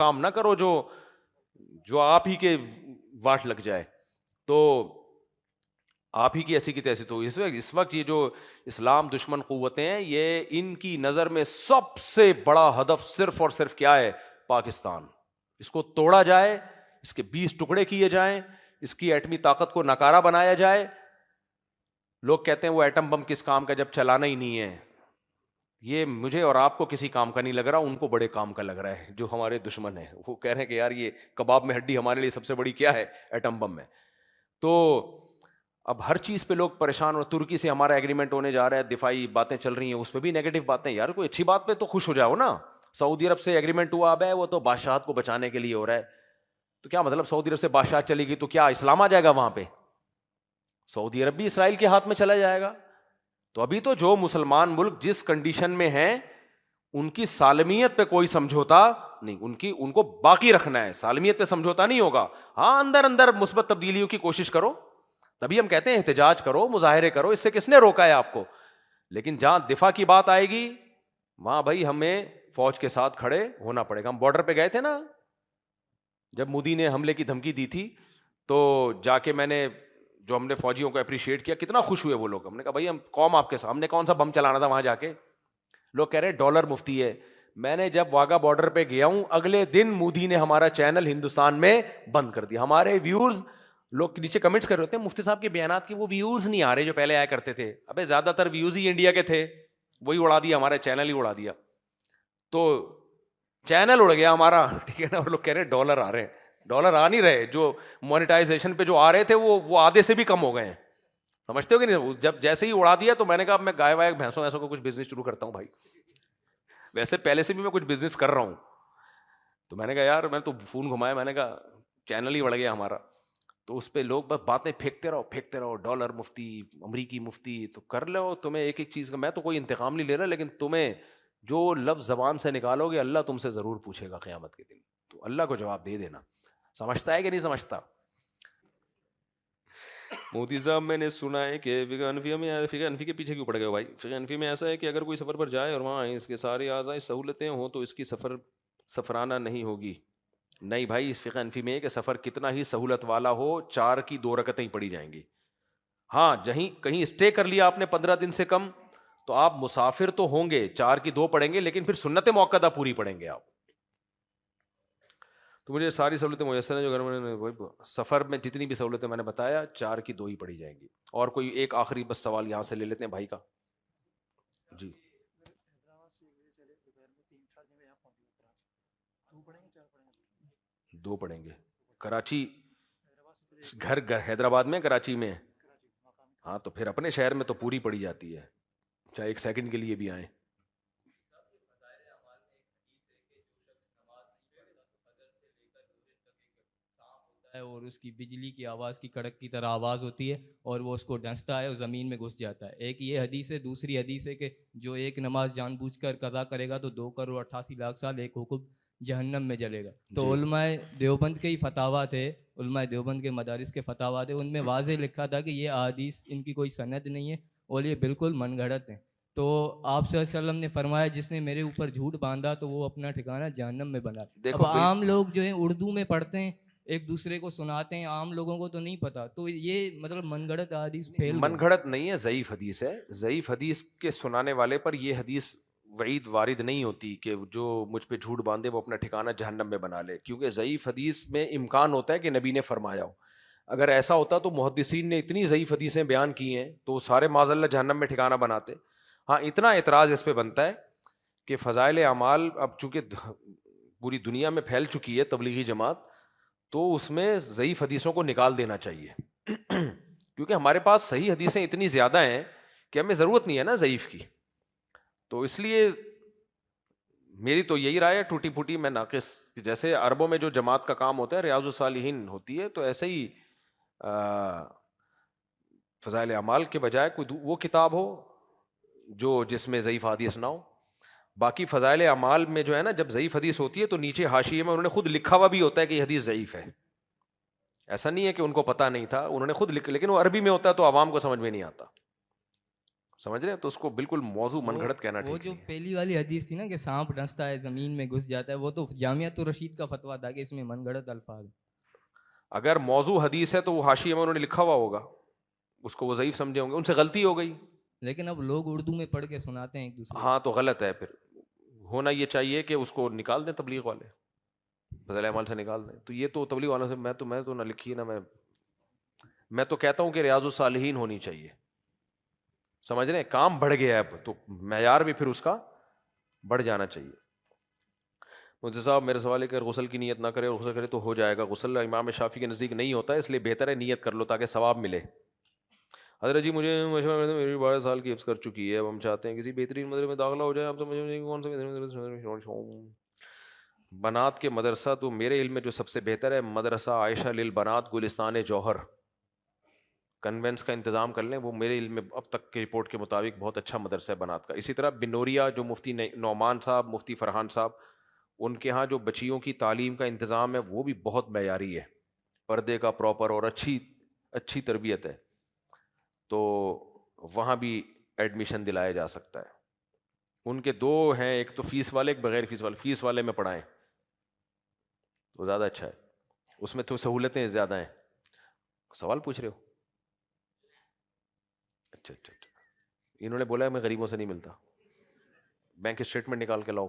کام نہ کرو جو آپ ہی کے واٹ لگ جائے. تو آپ ہی کی ایسی کی تیسی. تو اس وقت یہ جو اسلام دشمن قوتیں ہیں, یہ ان کی نظر میں سب سے بڑا ہدف صرف اور صرف کیا ہے؟ پاکستان. اس کو توڑا جائے, اس کے 20 ٹکڑے کیے جائیں, اس کی ایٹمی طاقت کو ناکارہ بنایا جائے. لوگ کہتے ہیں وہ ایٹم بم کس کام کا جب چلانا ہی نہیں ہے. یہ مجھے اور آپ کو کسی کام کا نہیں لگ رہا, ان کو بڑے کام کا لگ رہا ہے. جو ہمارے دشمن ہیں وہ کہہ رہے ہیں کہ یار یہ کباب میں ہڈی ہمارے لیے سب سے بڑی کیا ہے؟ ایٹم بم ہے. تو اب ہر چیز پہ لوگ پریشان ہو. ترکی سے ہمارا ایگریمنٹ ہونے جا رہا ہے, دفاعی باتیں چل رہی ہیں, اس پہ بھی نیگیٹو باتیں. یار کوئی اچھی بات پہ تو خوش ہو جاؤ نا. سعودی عرب سے ایگریمنٹ ہوا اب ہے, وہ تو بادشاہت کو بچانے کے لیے ہو رہا ہے. تو کیا مطلب سعودی عرب سے بادشاہت چلے گی تو کیا اسلام آ جائے گا وہاں پہ؟ سعودی عرب بھی اسرائیل کے ہاتھ میں چلا جائے گا. تو ابھی تو جو مسلمان ملک جس کنڈیشن میں ہیں, ان کی سالمیت پہ کوئی سمجھوتا نہیں. ان کو باقی رکھنا ہے, سالمیت پہ سمجھوتا نہیں ہوگا. ہاں اندر اندر مثبت تبدیلیوں کی کوشش کرو, تبھی ہم کہتے ہیں احتجاج کرو, مظاہرے کرو, اس سے کس نے روکا ہے آپ کو؟ لیکن جہاں دفاع کی بات آئے گی وہاں بھائی ہمیں فوج کے ساتھ کھڑے ہونا پڑے گا. ہم بارڈر پہ گئے تھے نا, جب مودی نے حملے کی دھمکی دی تھی, تو جا کے میں نے جو ہم نے فوجیوں کو اپریشیٹ کیا, کتنا خوش ہوئے وہ لوگ. ہم نے کہا بھائی ہم قوم آپ کے ساتھ. ہم نے کون سا بم چلانا تھا وہاں جا کے؟ لوگ کہہ رہے ڈالر مفتی ہے. میں نے جب واگا بارڈر پہ گیا ہوں, اگلے دن مودی نے ہمارا چینل ہندوستان میں بند کر دیا. ہمارے ویورز لوگ نیچے کمنٹس کر رہے ہوتے ہیں مفتی صاحب کے بیانات کی وہ ویوز نہیں آ رہے جو پہلے آیا کرتے تھے. ابے زیادہ تر ویوز ہی انڈیا کے تھے, وہی اڑا دیا, ہمارا چینل ہی اڑا دیا. تو چینل اڑ گیا ہمارا, ٹھیک ہے نا. اور لوگ کہہ رہے ڈالر آ رہے ہیں. ڈالر آ نہیں رہے, جو مونیٹائزیشن پہ جو آ رہے تھے وہ آدھے سے بھی کم ہو گئے ہیں. سمجھتے ہو کہ نہیں؟ جب جیسے ہی اڑا دیا تو میں نے کہا میں گائے وائے بھینسوں ایسوں کو کچھ بزنس شروع کرتا ہوں بھائی. ویسے پہلے سے بھی میں کچھ بزنس کر رہا ہوں. تو میں نے کہا یار, میں تو فون گھمایا, میں نے کہا چینل ہی بڑھ گیا ہمارا. تو اس پہ لوگ بس باتیں پھینکتے رہو, ڈالر مفتی, امریکی مفتی. تو کر لو, تمہیں ایک ایک چیز کا میں تو کوئی انتقام نہیں لے رہا, لیکن تمہیں جو لفظ زبان سے نکالو گے اللہ تم سے ضرور پوچھے گا قیامت کے دن. تو اللہ کو جواب دے دینا. سمجھتا ہے کہ نہیں سمجھتا؟ مودی صاحب میں نے سنا ہے کہ فقہ حنفی کے پیچھے کیوں پڑ گئے بھائی؟ فقہ حنفی میں ایسا ہے کہ اگر کوئی سفر پر جائے اور وہاں اس کے سارے اعضاء سہولتیں ہوں تو اس کی سفرانہ نہیں ہوگی. نہیں بھائی, اس فقہ حنفی میں کہ سفر کتنا ہی سہولت والا ہو, 4 کی 2 رکعتیں ہی پڑھی جائیں گی. ہاں کہیں اسٹے کر لیا آپ نے 15 دن سے کم, تو آپ مسافر تو ہوں گے, 4 کی 2 پڑھیں گے, لیکن پھر سنت موقدہ پوری پڑھیں گے آپ. تو مجھے ساری سہولتیں میسر ہیں جو گھر میں, سفر میں جتنی بھی سہولتیں میں نے بتایا 4 کی 2 ہی پڑھی جائیں گی. اور کوئی ایک آخری بس سوال یہاں سے لے لیتے ہیں بھائی کا. جی 2 پڑھیں گے. کراچی گھر حیدرآباد میں, کراچی میں. ہاں تو پھر اپنے شہر میں تو پوری پڑھی جاتی ہے, چاہے ایک سیکنڈ کے لیے بھی آئیں. اور اس کی بجلی کی آواز کی کڑک کی طرح آواز ہوتی ہے اور وہ اس کو ڈنستا ہے اور زمین میں گھس جاتا ہے. ایک یہ حدیث ہے. دوسری حدیث ہے کہ جو ایک نماز جان بوجھ کر قضا کرے گا تو 2,88,00,000 سال ایک حکم جہنم میں جلے گا. تو جی علماء دیوبند کے ہی فتاوا تھے, علماء دیوبند کے مدارس کے فتاوا تھے, ان میں واضح لکھا تھا کہ یہ احادیث ان کی کوئی سند نہیں ہے اور یہ بالکل من گھڑت ہیں. تو آپ صلی اللہ علیہ وسلم نے فرمایا جس نے میرے اوپر جھوٹ باندھا تو وہ اپنا ٹھکانہ جہنم میں بنا. دیکھو اب عام لوگ جو ہیں اردو میں پڑھتے ہیں, ایک دوسرے کو سناتے ہیں, عام لوگوں کو تو نہیں پتا. تو یہ مطلب من گھڑت احادیث پھیل من گئی. گھڑت نہیں ہے, ضعیف حدیث ہے. ضعیف حدیث کے سنانے والے پر یہ حدیث وعید وارد نہیں ہوتی کہ جو مجھ پہ جھوٹ باندھے وہ اپنا ٹھکانہ جہنم میں بنا لے, کیونکہ ضعیف حدیث میں امکان ہوتا ہے کہ نبی نے فرمایا ہو. اگر ایسا ہوتا تو محدثین نے اتنی ضعیف حدیثیں بیان کی ہیں تو سارے معاذ اللہ جہنم میں ٹھکانہ بناتے. ہاں اتنا اعتراض اس پہ بنتا ہے کہ فضائل اعمال اب چونکہ پوری دنیا میں پھیل چکی ہے تبلیغی جماعت, تو اس میں ضعیف حدیثوں کو نکال دینا چاہیے. کیونکہ ہمارے پاس صحیح حدیثیں اتنی زیادہ ہیں کہ ہمیں ضرورت نہیں ہے نا ضعیف کی. تو اس لیے میری تو یہی رائے ہے, ٹوٹی پھوٹی میں ناقص. جیسے عربوں میں جو جماعت کا کام ہوتا ہے ریاض الصالحین ہوتی ہے, تو ایسے ہی فضائل اعمال کے بجائے کوئی وہ کتاب ہو جو جس میں ضعیف حدیث نہ ہو. باقی فضائل اعمال میں جو ہے نا, جب ضعیف حدیث ہوتی ہے تو نیچے حاشیے میں انہوں نے خود لکھا ہوا بھی ہوتا ہے کہ یہ حدیث ضعیف ہے. ایسا نہیں ہے کہ ان کو پتہ نہیں تھا, انہوں نے خود لکھا, لیکن وہ عربی میں ہوتا ہے تو عوام کو سمجھ میں نہیں آتا. سمجھ رہے ہیں؟ تو اس کو بالکل موضوع من گھڑت کہنا وہ ٹھیک جو نہیں ہے. پہلی والی حدیث تھی نا کہ سانپ ڈستا ہے زمین میں گھس جاتا ہے, وہ تو جامعۃ الرشید کا فتویٰ تھا کہ اس میں من گھڑت الفاظ ہیں. اگر موضوع حدیث ہے تو وہ حاشیے میں انہوں نے لکھا ہوا ہوگا, اس کو وہ ضعیف سمجھے ہوں گے, ان سے غلطی ہو گئی. لیکن اب لوگ اردو میں پڑھ کے سناتے ہیں ایک دوسرے ہاں تو غلط ہے. پھر ہونا یہ چاہیے کہ اس کو نکال دیں تبلیغ والے, فضل اعمال سے نکال دیں. تو یہ تو تبلیغ والوں سے میں تو نہ لکھی نہ میں تو کہتا ہوں کہ ریاض الصالحین ہونی چاہیے. سمجھ رہے ہیں؟ کام بڑھ گیا ہے اب تو معیار بھی پھر اس کا بڑھ جانا چاہیے. مجھے صاحب میرا سوال ہے کہ غسل کی نیت نہ کرے اور غسل کرے تو ہو جائے گا. غسل امام شافعی کے نزدیک نہیں ہوتا ہے, اس لیے بہتر ہے نیت کر لو تاکہ ثواب ملے. حضرت جی مجھے مشورہ میری 12 سال کی حفظ کر چکی ہے, اب ہم چاہتے ہیں کسی بہترین مدرسے میں داخلہ ہو جائے. آپ سمجھ کون سا بنات کے مدرسہ؟ تو میرے علم میں جو سب سے بہتر ہے مدرسہ عائشہ للبنات گلستان جوہر, کنوینس کا انتظام کر لیں, وہ میرے علم میں اب تک کی رپورٹ کے مطابق بہت اچھا مدرسہ ہے بنات کا. اسی طرح بنوریا جو مفتی نعمان صاحب, مفتی فرحان صاحب, ان کے ہاں جو بچیوں کی تعلیم کا انتظام ہے وہ بھی بہت معیاری ہے, پردے کا پراپر اور اچھی تربیت ہے. تو وہاں بھی ایڈمیشن دلایا جا سکتا ہے. ان کے دو ہیں, ایک تو فیس والے, ایک بغیر فیس والے. فیس والے میں پڑھائیں وہ زیادہ اچھا ہے, اس میں تو سہولتیں زیادہ ہیں. سوال پوچھ رہے ہو؟ اچھا, انہوں نے بولا ہے میں غریبوں سے نہیں ملتا. بینک اسٹیٹمنٹ نکال کے لاؤ.